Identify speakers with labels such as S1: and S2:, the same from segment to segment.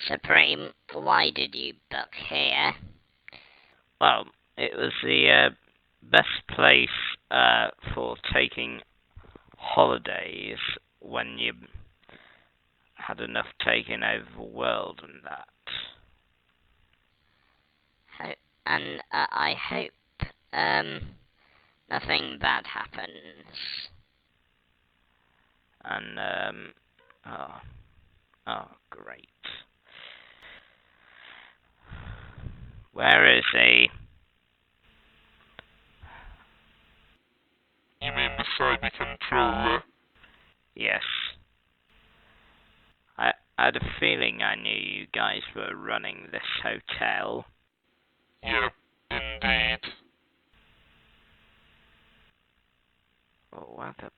S1: Supreme, why did you book here?
S2: Well, it was the best place for taking holidays when you had enough taking over the world and that.
S1: And I hope nothing bad happens.
S2: And great. Where is he?
S3: You mean the cyber controller?
S2: Yes. I had a feeling I knew you guys were running this hotel.
S3: Yep, indeed.
S2: Oh, what the...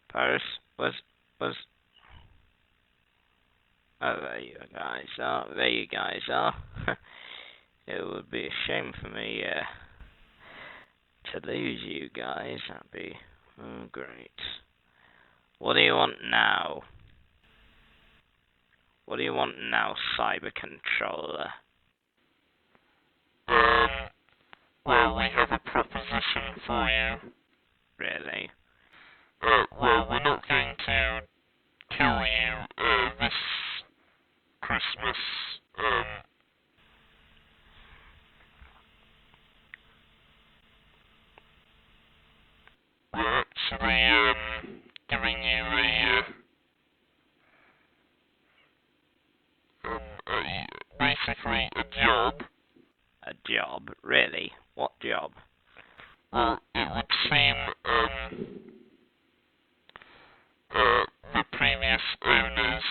S2: Paris was... Oh, there you guys are. It would be a shame for me to lose you guys. That'd be great. What do you want now? What do you want now, cyber controller?
S3: Well, we have a proposition for you.
S2: Really?
S3: Well, we're not going to kill you this Christmas. We're actually giving you basically a job.
S2: A job? Really? What job?
S3: Well, it would seem the previous owners,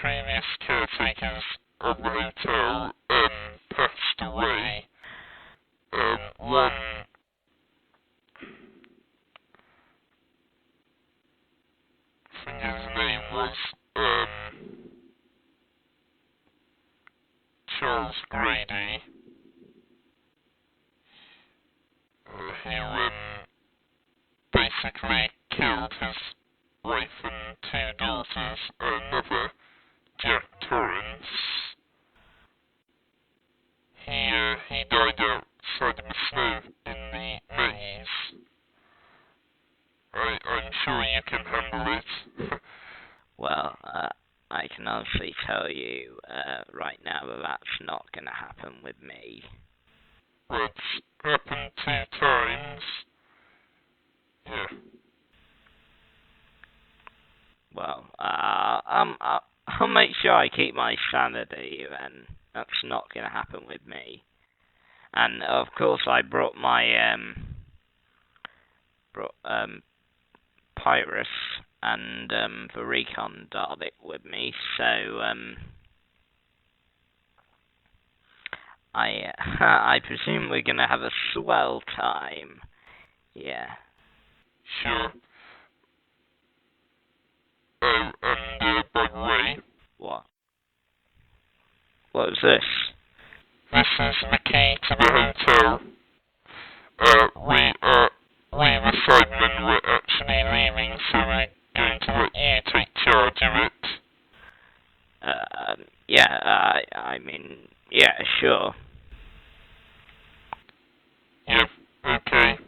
S3: previous caretakers of the hotel passed away. One I think his name was Charles Grady, who basically killed his wife and two daughters, another Jack Torrance. He died outside of the snow in the maze. I'm sure you can handle it.
S2: Well, I can honestly tell you right now that that's not going to happen with me.
S3: Well, it's happened 2 times. Yeah.
S2: Well, I'll make sure I keep my sanity, then. That's not going to happen with me. And, of course, I brought my, Pyrus and, the Recon Dalek with me, so, I presume we're going to have a swell time. Yeah.
S3: Sure. Oh, and by the way...
S2: What? What was this?
S3: This is the key to the hotel. We, the Sidemen, were actually leaving, so we're going to let you take charge of it.
S2: Yeah, I mean, yeah, sure.
S3: Yep, okay.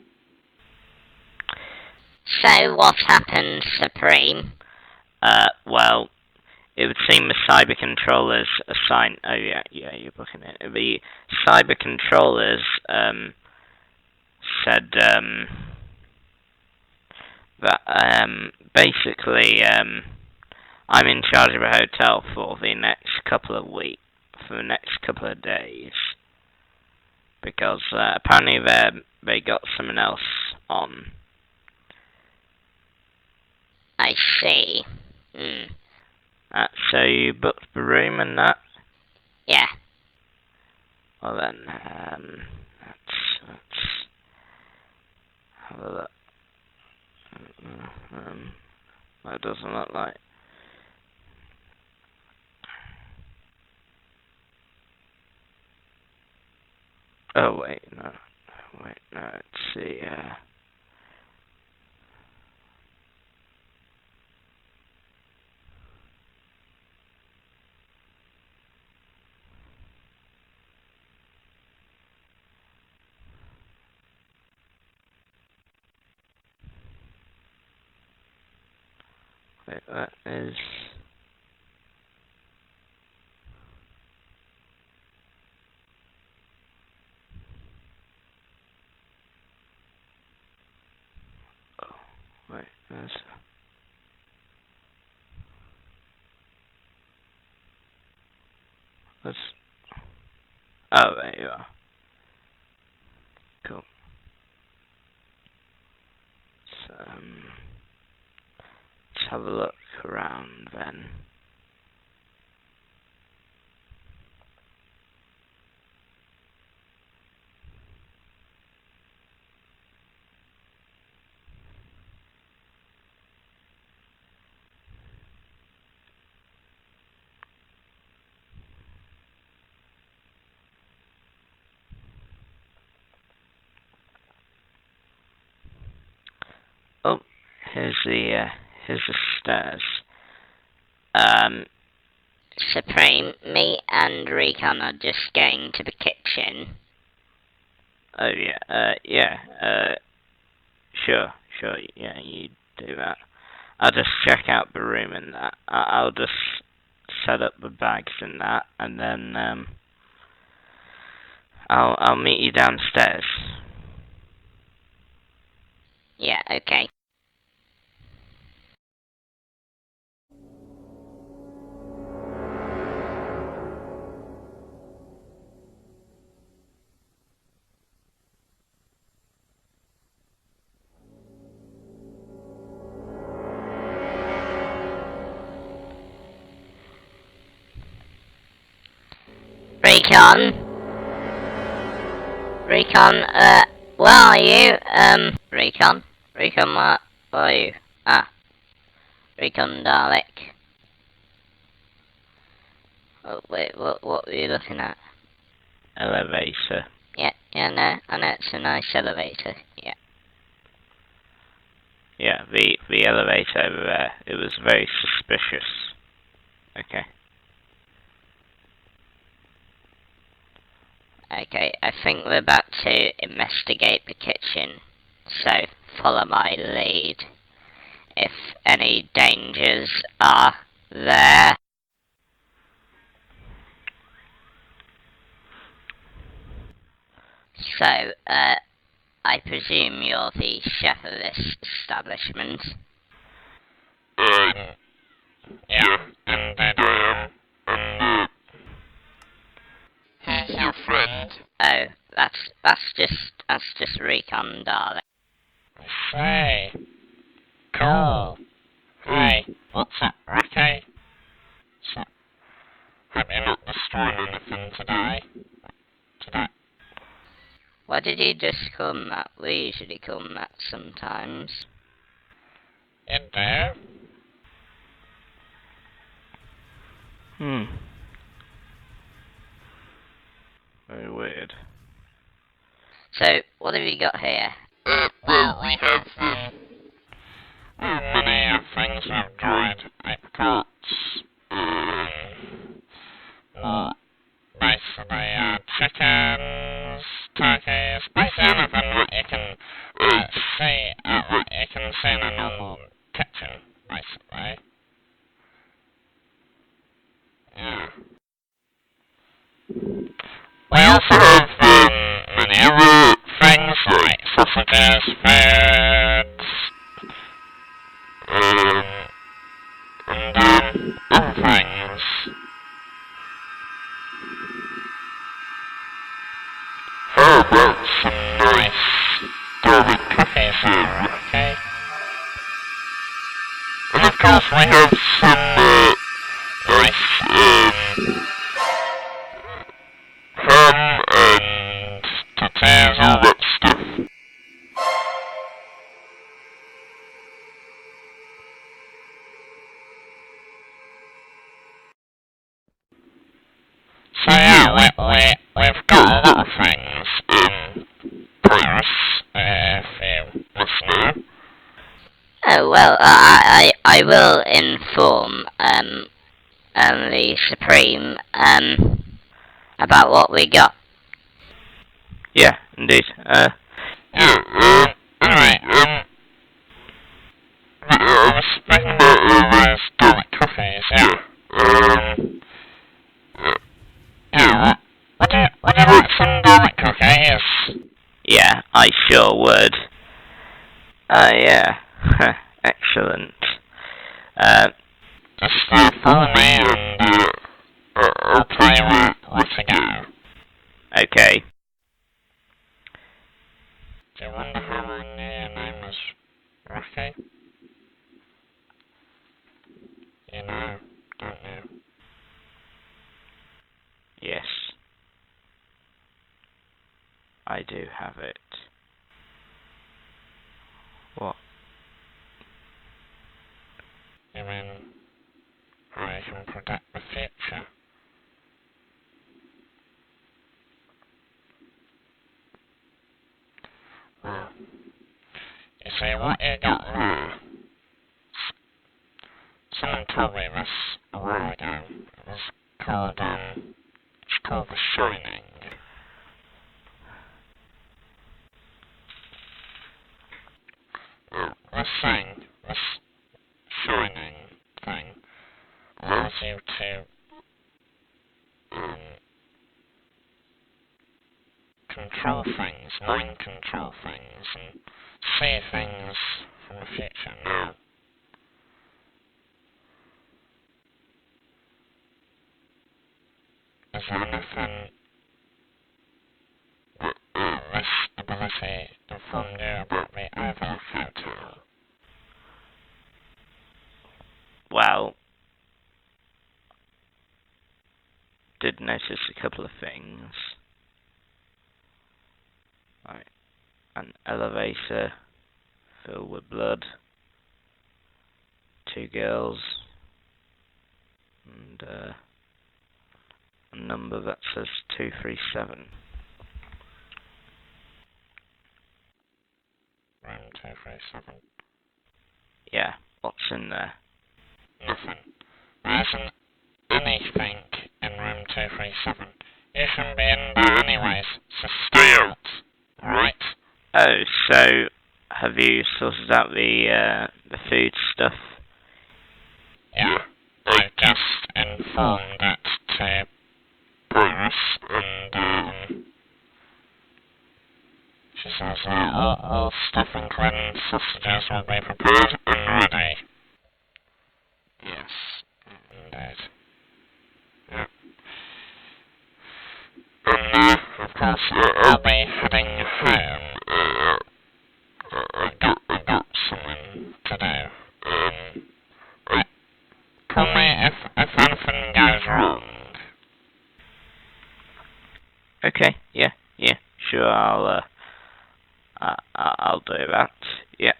S1: So what happened, Supreme?
S2: Well, it would seem the cyber controllers assigned... Oh, yeah, you're booking it. The cyber controllers, said, that, basically, I'm in charge of a hotel for the next couple of weeks, for the next couple of days. Because, apparently they got someone else on.
S1: I see.
S2: So you booked the room and that?
S1: Yeah.
S2: Well then, let's have a look. That doesn't look like... Oh, wait, no. Wait, no, let's see, wait, that is... Oh, wait, there's... Let's... Oh, there you are. Cool. So, let's have a look around then. Oh, here's the stairs.
S1: Supreme, me and Recon are just going to the kitchen.
S2: Oh yeah, sure, yeah, you do that. I'll just check out the room and that. I'll just set up the bags and that, and then, I'll meet you downstairs.
S1: Yeah, okay. Recon, where are you? Recon, where are you? Ah, Recon Dalek. Oh, wait, what were you looking at?
S2: Elevator.
S1: Yeah, no, I know it's a nice elevator, yeah.
S2: Yeah, the elevator over there. It was very suspicious. Okay.
S1: Okay, I think we're about to investigate the kitchen, so follow my lead. If any dangers are there. So, I presume you're the chef of this establishment?
S3: Yeah, indeed I am. And, he's your friend.
S1: Oh, that's just Recon, darling.
S3: Say, cool. Hey, what's up, Ricky? So, have you not destroyed anything today?
S1: Why did you just call them that? We usually call them that sometimes.
S3: In there?
S2: Very weird.
S1: So, what have you got here?
S3: Well, we have, many things with dried apricots, basically, chickens, turkeys, basically anything that you can, see, that you can see in a normal kitchen, basically. Yeah. We also have, many other things like sausages, figs, and, other things. How about some nice garlic cookies here, okay? And of course we have some, nice, ham and tortillas, all that stuff. So yeah, we've got a lot of things.
S1: Oh, well, I will inform, the Supreme, about what we got.
S2: Yeah, indeed.
S3: Yeah, anyway, I was speaking about those Dalek coffees, yeah, would you like some Dalek cookies?
S2: Yeah, I sure would. Yeah. Excellent.
S3: Just follow me and I'll tell you where to go.
S2: Okay.
S3: Do you wonder how I knew your name was Rocky? You know, don't you?
S2: Yes. I do have it. What?
S3: You mean how you can predict the future? Well, you see, what you got there, someone told me this a while ago. It was called, it's called The Shining. This thing, this shining thing, allows you to control things, mind control things, and see things from the future. Now, is there anything this ability informed you about the Overlook Hotel?
S2: Well, did notice a couple of things. Like an elevator filled with blood, 2 girls, and a number that says 237.
S3: Room 237.
S2: Yeah, what's in there?
S3: Nothing. There isn't anything in room 237. You shouldn't be in there anyways, so stay out, alright?
S2: Oh, so have you sorted out the food stuff?
S3: Yeah, I just informed it to Paris, and she says all stuff including sausages will be prepared and ready. Yes, indeed. Yep. And of course, I'll be heading home. I've got something to do. Call me if anything goes wrong.
S2: Okay, yeah, sure, I'll do that, yeah.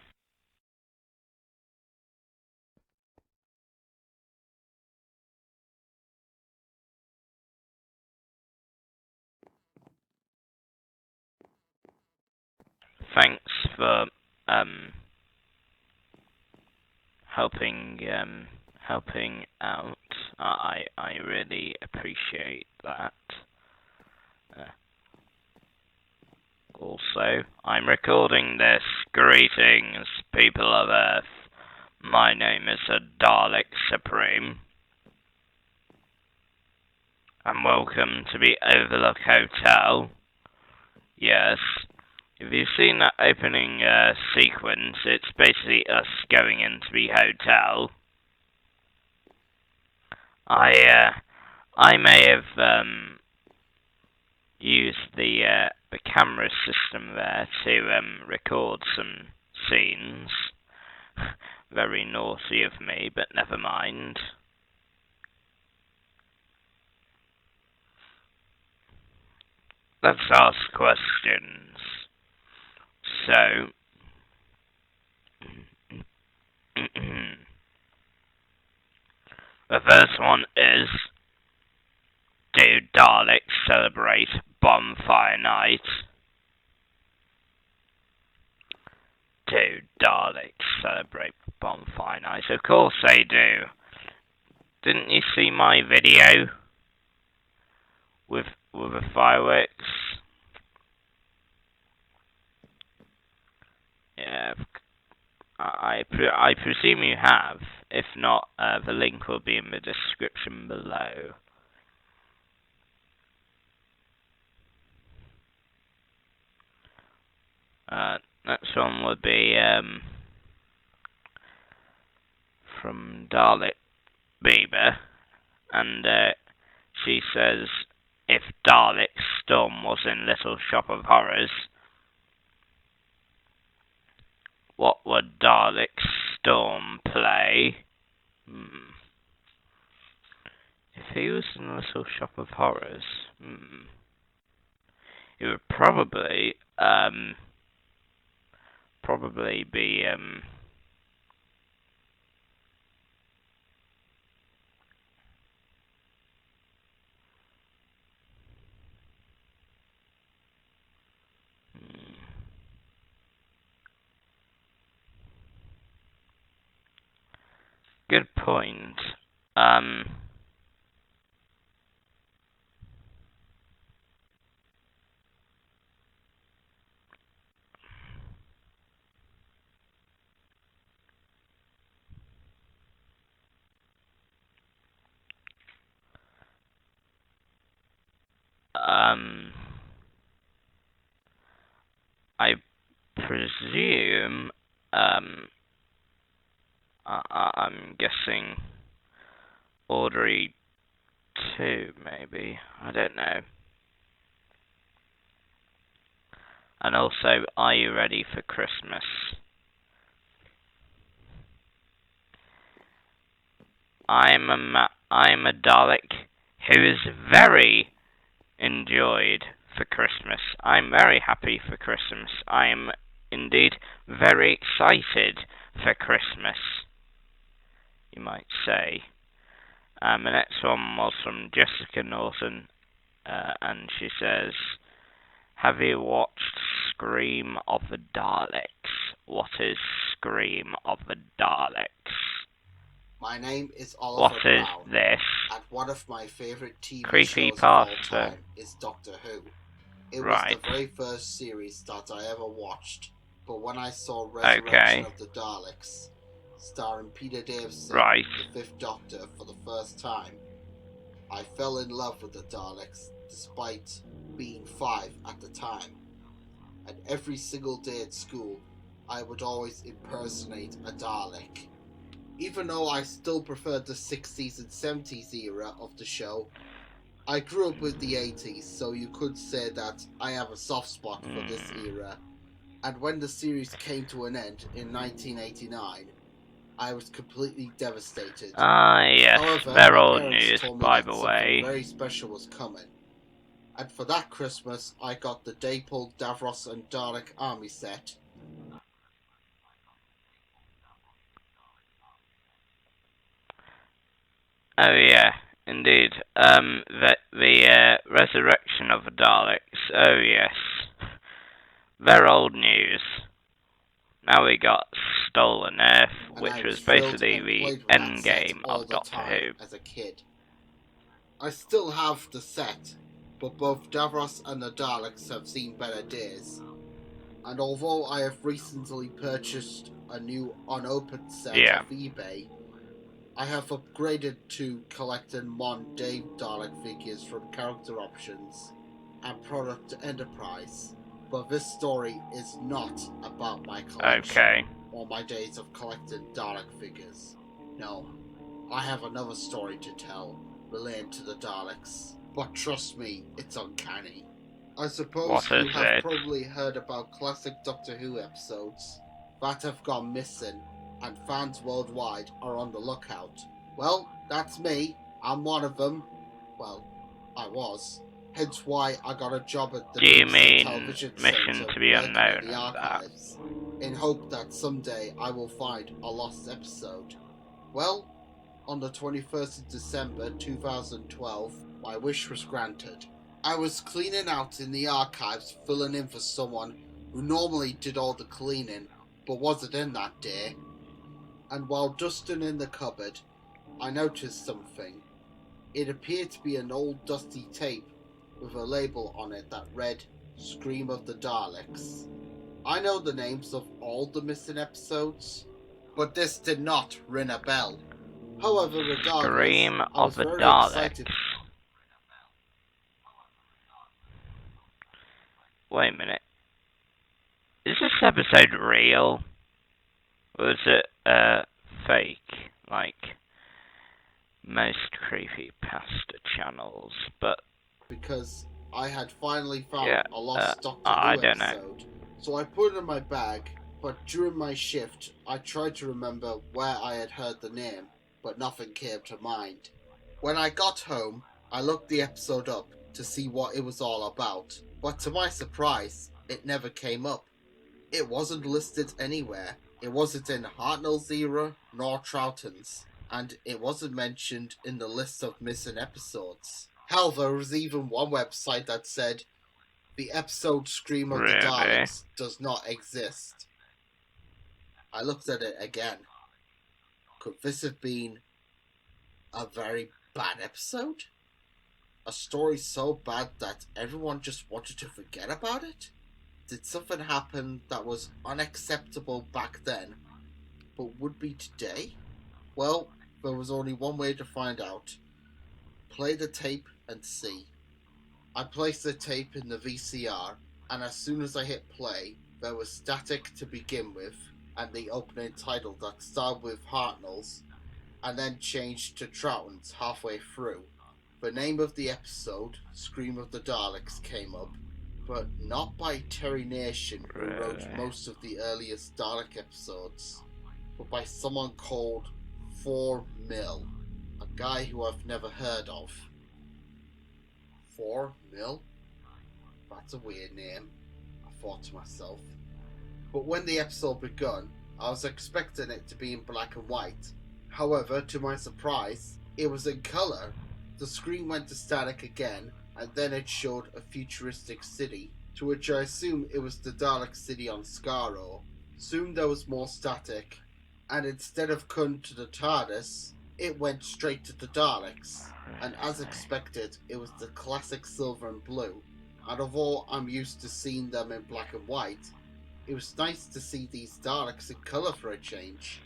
S2: Thanks for, helping out. I really appreciate that. Also, I'm recording this. Greetings, people of Earth. My name is the Dalek Supreme. And welcome to the Overlook Hotel. Yes, if you've seen that opening sequence, it's basically us going into the hotel. I may have used the camera system there to record some scenes. Very naughty of me, but never mind. Let's ask questions. So, the first one is, do Daleks celebrate Bonfire Night? Do do Daleks celebrate bonfire nights? Of course they do. Didn't you see my video with the fireworks? Yeah, I presume you have. If not, the link will be in the description below. Next one would be from Dalek Bieber, and she says, if Dalek Storm was in Little Shop of Horrors, what would Dalek Storm play? If he was in Little Shop of Horrors, it would probably be good point. I presume, I'm guessing Audrey 2, maybe. I don't know. And also, are you ready for Christmas? I'm a Dalek who is very enjoyed for Christmas. I'm very happy for Christmas. I am indeed very excited for Christmas, you might say. The next one was from Jessica Norton, and she says, have you watched Scream of the Daleks? What is Scream of the Daleks?
S4: My name is Oliver Brown.
S2: What is this?
S4: And one of my favourite TV
S2: Creepy
S4: shows of all
S2: pasta.
S4: time is Doctor Who. It
S2: Right.
S4: was the very first series that I ever watched, but when I saw Resurrection of the Daleks, starring Peter Davison, the Fifth Doctor, for the first time, I fell in love with the Daleks, despite being 5 at the time. And every single day at school, I would always impersonate a Dalek. Even though I still preferred the 60s and 70s era of the show, I grew up with the 80s, so you could say that I have a soft spot for this era. And when the series came to an end in 1989, I was completely devastated.
S2: Yes,
S4: However,
S2: they're
S4: my
S2: old
S4: parents
S2: news,
S4: told me
S2: by
S4: that
S2: the
S4: something
S2: way.
S4: very special was coming. And for that Christmas, I got the Dapol, Davros and Dalek army set.
S2: Oh yeah, indeed. The resurrection of the Daleks. Oh yes, they're old news. Now we got Stolen Earth, which was basically the end game of Doctor Who.
S4: As a kid, I still have the set, but both Davros and the Daleks have seen better days. And although I have recently purchased a new unopened set off eBay, I have upgraded to collecting Mon Dave Dalek figures from Character Options and Product Enterprise. But this story is not about my collection or my days of collecting Dalek figures. No, I have another story to tell relating to the Daleks. But trust me, it's uncanny. I suppose you have probably heard about classic Doctor Who episodes that have gone missing, and fans worldwide are on the lookout. Well, that's me. I'm one of them. Well, I was. Hence why I got a job at the Television Centre
S2: to be unknown
S4: in the archives, in hope that someday I will find a lost episode. Well, on the 21st of December 2012, my wish was granted. I was cleaning out in the archives, filling in for someone who normally did all the cleaning, but wasn't in that day. And while dusting in the cupboard, I noticed something. It appeared to be an old dusty tape with a label on it that read, Scream of the Daleks. I know the names of all the missing episodes, but this did not ring a bell. However, regardless,
S2: Scream
S4: I
S2: of
S4: was
S2: the
S4: very
S2: Daleks.
S4: excited.
S2: Wait a minute. Is this episode real? Or is it fake? Like most creepypasta channels, but
S4: Because I had finally found
S2: yeah,
S4: a lost Doctor
S2: I
S4: Who
S2: don't know.
S4: episode. So I put it in my bag, but during my shift, I tried to remember where I had heard the name, but nothing came to mind. When I got home, I looked the episode up to see what it was all about, but to my surprise, it never came up. It wasn't listed anywhere. It wasn't in Hartnell's era, nor Troughton's, and it wasn't mentioned in the list of missing episodes. Hell, there was even one website that said, the episode Scream of the
S2: Really?
S4: Daleks does not exist. I looked at it again. Could this have been a very bad episode? A story so bad that everyone just wanted to forget about it? Did something happen that was unacceptable back then, but would be today? Well, there was only one way to find out. Play the tape and see. I placed the tape in the VCR, and as soon as I hit play, there was static to begin with, and the opening title that started with Hartnell's, and then changed to Troughton's halfway through. The name of the episode, Scream of the Daleks, came up, but not by Terry Nation, who wrote most of the earliest Dalek episodes, but by someone called 4 Mill, a guy who I've never heard of. 4 Mill? That's a weird name, I thought to myself. But when the episode begun, I was expecting it to be in black and white. However, to my surprise, it was in colour. The screen went to static again, and then it showed a futuristic city, to which I assume it was the Dalek city on Skaro. Soon there was more static, and instead of coming to the TARDIS, it went straight to the Daleks, and as expected, it was the classic silver and blue, and although I'm used to seeing them in black and white, it was nice to see these Daleks in colour for a change.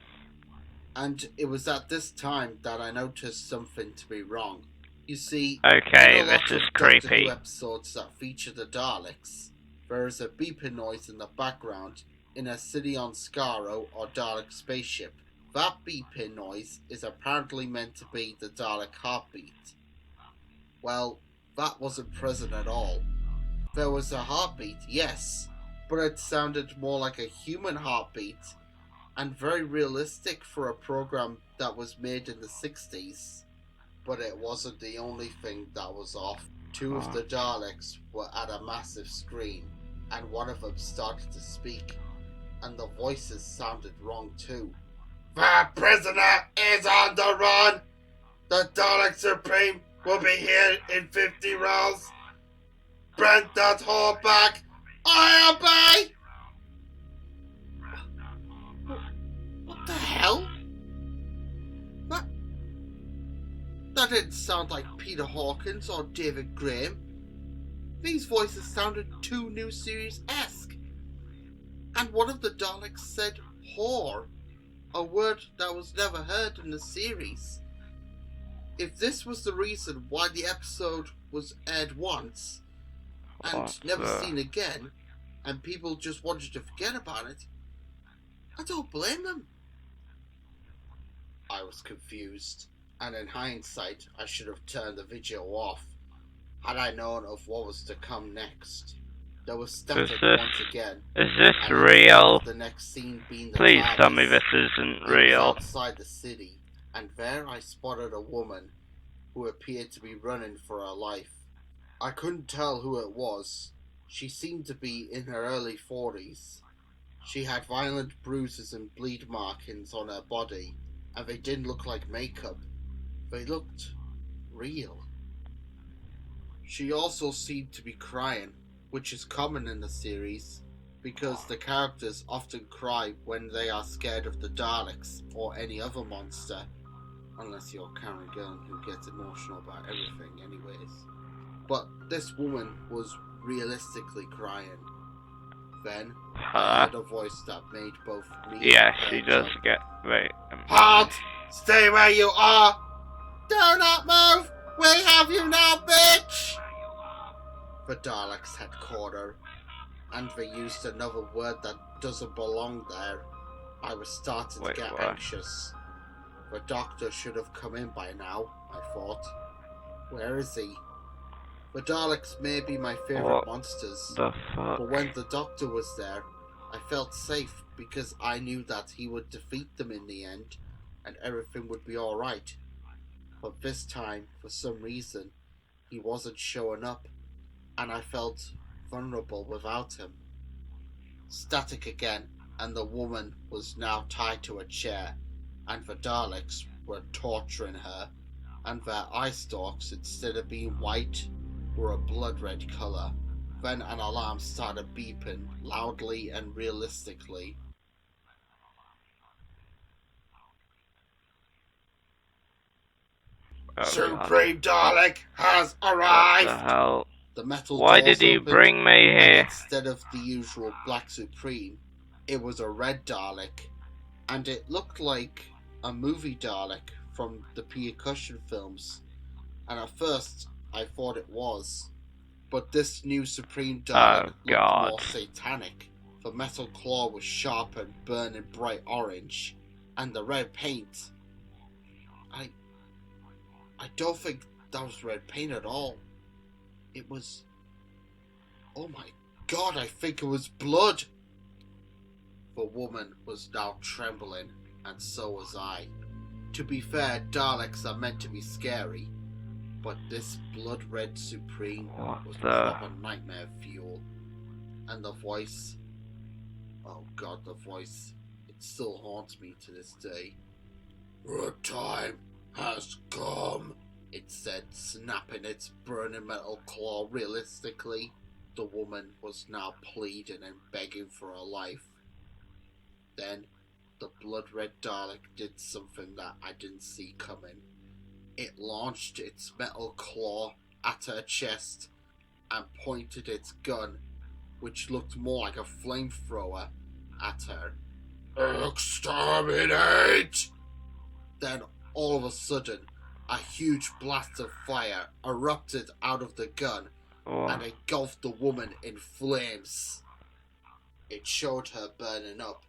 S4: And it was at this time that I noticed something to be wrong. You see,
S2: okay,
S4: in a lot
S2: this is
S4: of Doctor
S2: creepy.
S4: Who episodes that feature the Daleks, there is a beeping noise in the background in a city on Skaro or Dalek spaceship. That beeping noise is apparently meant to be the Dalek heartbeat. Well, that wasn't present at all. There was a heartbeat, yes, but it sounded more like a human heartbeat, and very realistic for a program that was made in the 60s. But it wasn't the only thing that was off. 2 of the Daleks were at a massive screen, and one of them started to speak, and the voices sounded wrong too. The prisoner is on the run! The Dalek Supreme will be here in 50 rounds! Bring that whore back! I obey! What the hell? That didn't sound like Peter Hawkins or David Graham. These voices sounded too new series-esque. And one of the Daleks said whore, a word that was never heard in the series. If this was the reason why the episode was aired once and never seen again, and people just wanted to forget about it, I don't blame them. I was confused, and in hindsight, I should have turned the video off, had I known of what was to come next. There was static once again.
S2: Is this real?
S4: The next scene being the
S2: Please
S4: TARDIS.
S2: tell me this isn't
S4: I was
S2: real.
S4: outside the city, and there I spotted a woman who appeared to be running for her life. I couldn't tell who it was. She seemed to be in her early 40s. She had violent bruises and bleed markings on her body, and they didn't look like makeup. They looked real. She also seemed to be crying, which is common in the series, because the characters often cry when they are scared of the Daleks or any other monster, unless you're Karen Gillan, who gets emotional about everything anyways. But this woman was realistically crying. Then I heard a voice that made both me
S2: Yeah,
S4: and
S2: she
S4: her
S2: does
S4: jump.
S2: get very...
S4: Halt! Stay where you are! Do not move! We have you now, bitch! The Daleks had caught her, and they used another word that doesn't belong there. I was starting to get anxious. The doctor should have come in by now, I thought. Where is he? The Daleks may be my favourite monsters,
S2: The fuck?
S4: but when the doctor was there, I felt safe because I knew that he would defeat them in the end, and everything would be alright. But this time, for some reason, he wasn't showing up, and I felt vulnerable without him. Static again, and the woman was now tied to a chair, and the Daleks were torturing her, and their eye stalks, instead of being white, were a blood red colour. Then an alarm started beeping loudly and realistically. Supreme Dalek has arrived!
S2: What the hell?
S4: The metal
S2: Why
S4: doors
S2: did you
S4: opened,
S2: bring me
S4: and
S2: here?
S4: instead of the usual black Supreme, it was a red Dalek, and it looked like a movie Dalek from the percussion films, and at first I thought it was. But this new Supreme Dalek looked more satanic. The metal claw was sharp and burning bright orange, and the red paint... I don't think that was red paint at all. It was... Oh my god, I think it was blood! The woman was now trembling, and so was I. To be fair, Daleks are meant to be scary, but this blood-red Supreme was proper nightmare fuel. And the voice... Oh god, the voice. It still haunts me to this day. The time has come, it said, snapping its burning metal claw realistically. The woman was now pleading and begging for her life. Then, the blood-red Dalek did something that I didn't see coming. It launched its metal claw at her chest and pointed its gun, which looked more like a flamethrower, at her. Exterminate! Then, all of a sudden, a huge blast of fire erupted out of the gun and engulfed the woman in flames. It showed her burning up,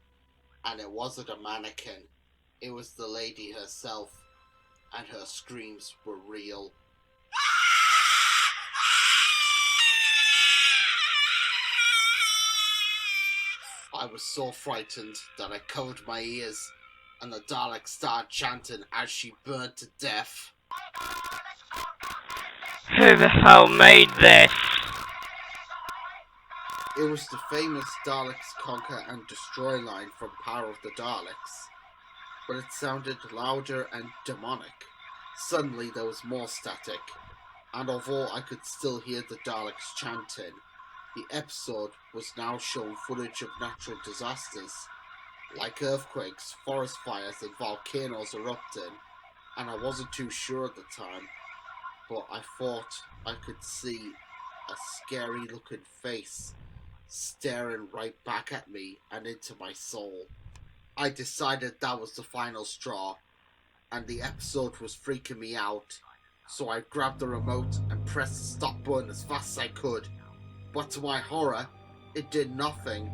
S4: and it wasn't a mannequin. It was the lady herself, and her screams were real. I was so frightened that I covered my ears, and the Dalek started chanting as she burned to death.
S2: Who the hell made this?
S4: It was the famous Daleks Conquer and Destroy line from Power of the Daleks, but it sounded louder and demonic. Suddenly there was more static, and although I could still hear the Daleks chanting, the episode was now showing footage of natural disasters, like earthquakes, forest fires and volcanoes erupting, and I wasn't too sure at the time, but I thought I could see a scary looking face staring right back at me and into my soul. I decided that was the final straw, and the episode was freaking me out, so I grabbed the remote and pressed the stop button as fast as I could. But to my horror, it did nothing,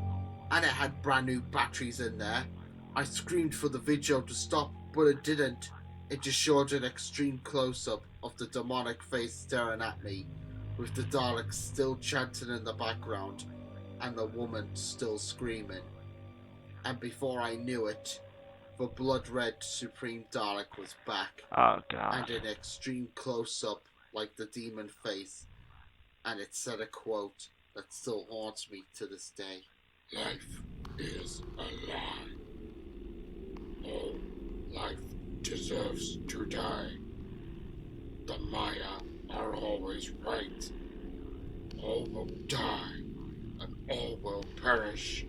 S4: and it had brand new batteries in there. I screamed for the video to stop, but it didn't. It just showed an extreme close-up of the demonic face staring at me, with the Daleks still chanting in the background, and the woman still screaming. And before I knew it, the blood-red Supreme Dalek was back.
S2: Oh god.
S4: And an extreme close-up like the demon face, and it said a quote that still haunts me to this day. Life is a lie. Oh, life deserves to die. The Maya are always right. All will die, and all will perish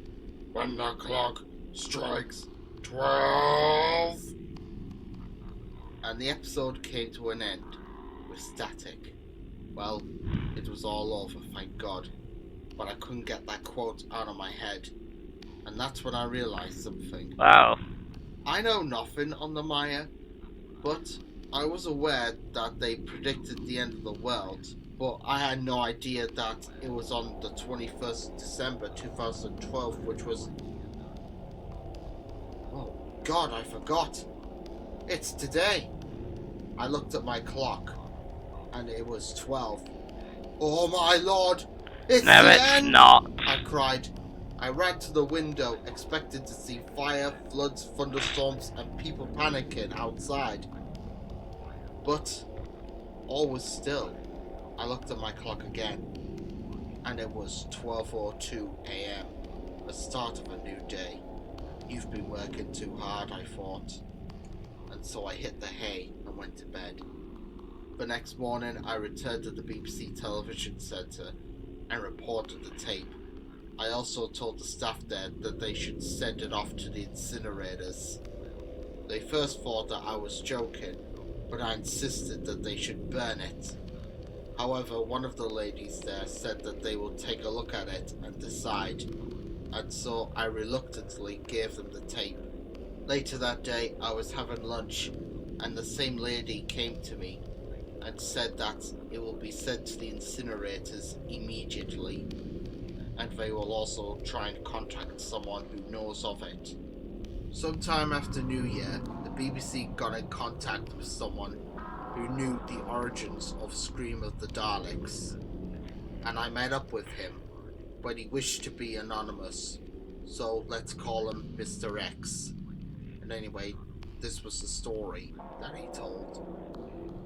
S4: when the clock strikes 12. And the episode came to an end with static. Well, it was all over, thank God. But I couldn't get that quote out of my head. And that's when I realised something.
S2: Wow.
S4: I know nothing on the Maya, but I was aware that they predicted the end of the world, but I had no idea that it was on the 21st of December 2012, which was... Oh God, I forgot. It's today. I looked at my clock, and it was 12. Oh my Lord! It's
S2: No,
S4: the
S2: it's
S4: end!
S2: not.
S4: I cried. I ran to the window, expected to see fire, floods, thunderstorms, and people panicking outside. But all was still. I looked at my clock again, and it was 12:02 a.m., the start of a new day. You've been working too hard, I thought. And so I hit the hay and went to bed. The next morning, I returned to the BBC television centre and reported the tape. I also told the staff there that they should send it off to the incinerators. They first thought that I was joking, but I insisted that they should burn it. However, one of the ladies there said that they will take a look at it and decide, and so I reluctantly gave them the tape. Later that day, I was having lunch, and the same lady came to me and said that it will be sent to the incinerators immediately, and they will also try and contact someone who knows of it. Sometime after New Year, the BBC got in contact with someone who knew the origins of Scream of the Daleks, and I met up with him, but he wished to be anonymous, so let's call him Mr. X. And anyway, this was the story that he told.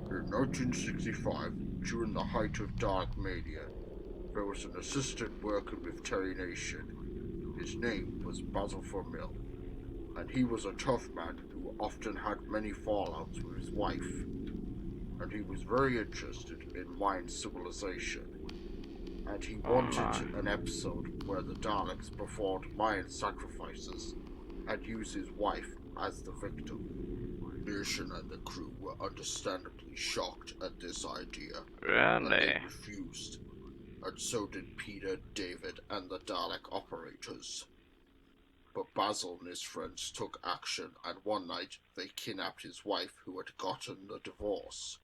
S4: In 1965, during the height of Dalek mania, there was an assistant working with Terry Nation. His name was Basil Vermill, and he was a tough man who often had many fallouts with his wife. And he was very interested in Mayan civilization, and he wanted an episode where the Daleks performed Mayan sacrifices and used his wife as the victim. Nation and the crew were understandably shocked at this idea, and
S2: Really?
S4: they refused, and so did Peter, David, and the Dalek operators. But Basil and his friends took action, and one night they kidnapped his wife, who had gotten a divorce,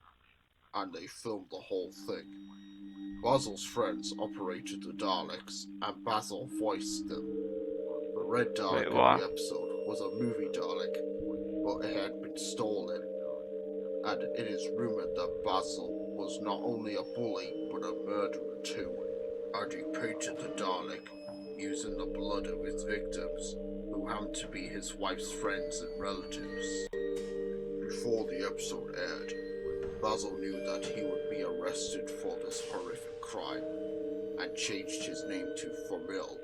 S4: and they filmed the whole thing. Basil's friends operated the Daleks, and Basil voiced them. The red Dalek in the episode was a movie Dalek, but it had been stolen, and it is rumoured that Basil was not only a bully, but a murderer too, and he painted the Dalek using the blood of his victims, who happened to be his wife's friends and relatives. Before the episode aired, Basil knew that he would be arrested for this horrific crime, and changed his name to Vermill,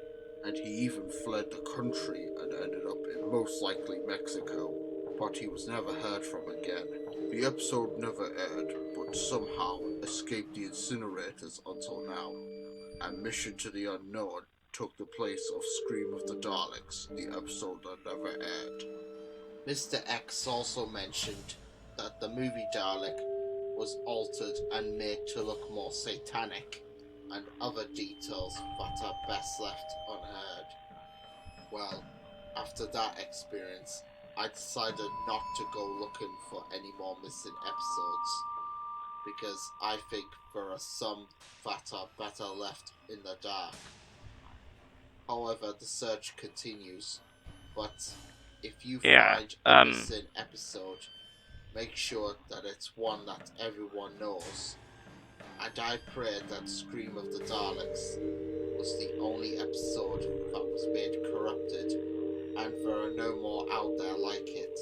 S4: and he even fled the country and ended up in most likely Mexico, but he was never heard from again. The episode never aired, but somehow escaped the incinerators until now, and Mission to the Unknown took the place of Scream of the Daleks, the episode that never aired. Mr. X also mentioned that the movie Dalek was altered and made to look more satanic, and other details that are best left unheard. Well, after that experience, I decided not to go looking for any more missing episodes, because I think there are some that are better left in the dark. However, the search continues, but if you find a missing episode, make sure that it's one that everyone knows. And I pray that Scream of the Daleks was the only episode that was made corrupted, and there are no more out there like it.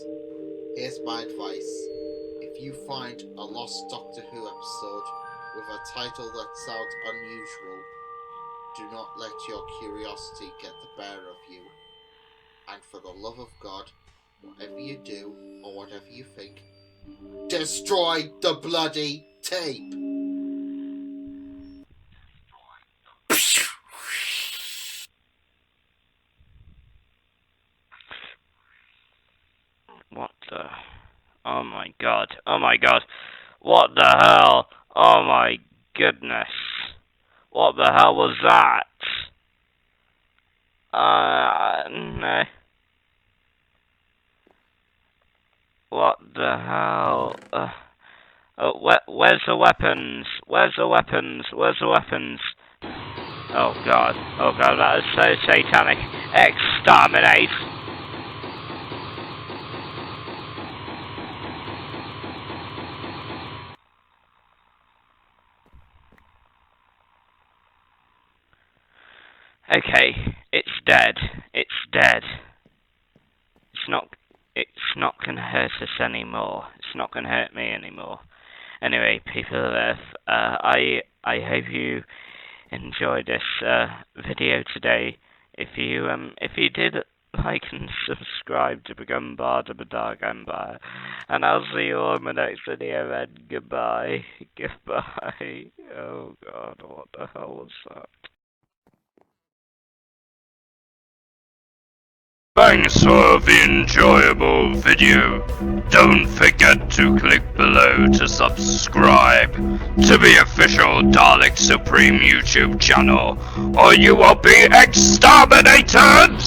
S4: Here's my advice. If you find a lost Doctor Who episode with a title that sounds unusual, do not let your curiosity get the better of you. And for the love of God, whatever you do, or whatever you think, destroy the bloody tape!
S2: What the? Oh my god. Oh my god. What the hell? Oh my goodness. What the hell was that? No. What the hell? Where's the weapons? Where's the weapons? Where's the weapons? Oh god. Oh god, that is so satanic. Exterminate! Okay, it's dead. It's dead. It's not gonna hurt us anymore. It's not gonna hurt me anymore. Anyway, people of Earth, I hope you enjoyed this video today. If you did, like and subscribe to become part of the Dark Empire, and I'll see you all in my next video. And goodbye, goodbye. Oh God, what the hell was that?
S3: Thanks for the enjoyable video. Don't forget to click below to subscribe to the official Dalek Supreme YouTube channel, or you will be exterminated!